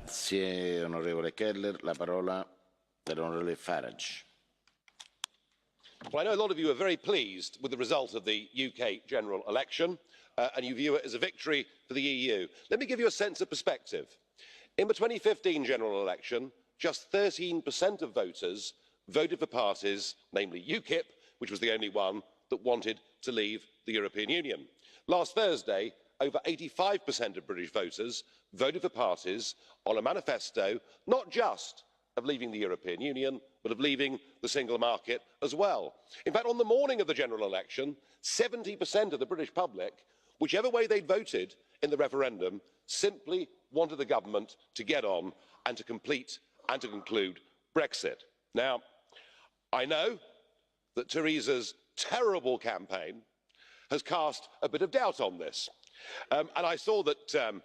Grazie, onorevole Keller. La parola all'onorevole Farage. Well, I know a lot of you are very pleased with the result of the UK general election, and you view it as a victory for the EU. Let me give you a sense of perspective. In the 2015 general election, just 13% of voters voted for parties, namely UKIP, which was the only one that wanted to leave the European Union. Last Thursday, over 85% of British voters voted for parties on a manifesto not just of leaving the European Union, but of leaving the single market as well. In fact, on the morning of the general election, 70% of the British public, whichever way they'd voted in the referendum, simply wanted the government to get on and to complete and to conclude Brexit. Now, I know that Theresa's terrible campaign has cast a bit of doubt on this. And I saw that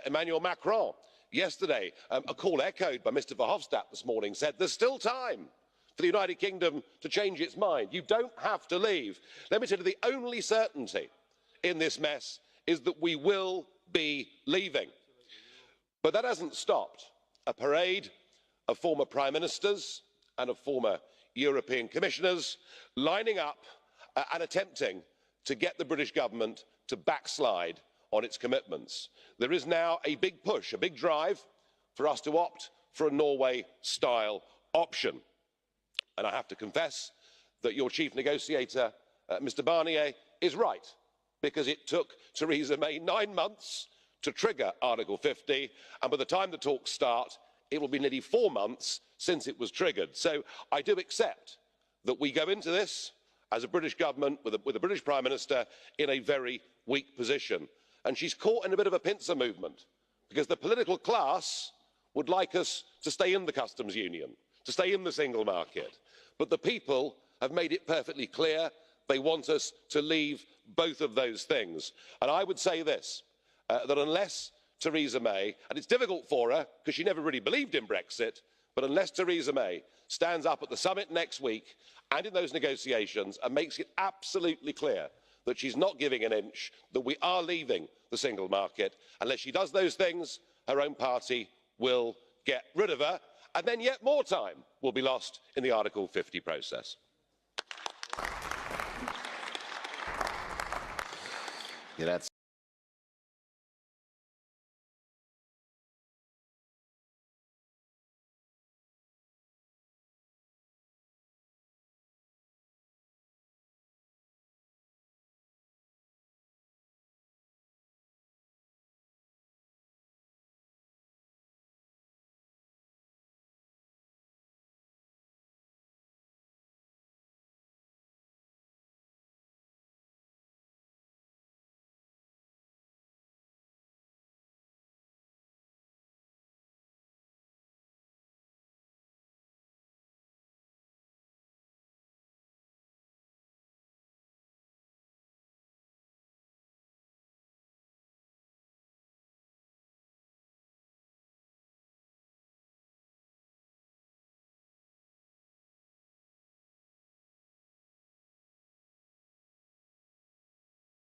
Emmanuel Macron yesterday, a call echoed by Mr Verhofstadt this morning, said there's still time for the United Kingdom to change its mind. You don't have to leave. Let me tell you, the only certainty in this mess is that we will be leaving. But that hasn't stopped a parade of former prime ministers and of former European commissioners lining up and attempting to get the British government to backslide on its commitments. There is now a big push, a big drive for us to opt for a Norway-style option. And I have to confess that your chief negotiator, Mr Barnier, is right, because it took Theresa May 9 months to trigger Article 50, and by the time the talks start, it will be nearly 4 months since it was triggered. So I do accept that we go into this as a British government with a British Prime Minister in a very weak position. And she's caught in a bit of a pincer movement, because the political class would like us to stay in the customs union, to stay in the single market. But the people have made it perfectly clear they want us to leave both of those things. And I would say this, that unless Theresa May, and it's difficult for her because she never really believed in Brexit, but unless Theresa May stands up at the summit next week and in those negotiations and makes it absolutely clear that she's not giving an inch, that we are leaving the single market, unless she does those things, her own party will get rid of her, and then yet more time will be lost in the Article 50 process. Grazie.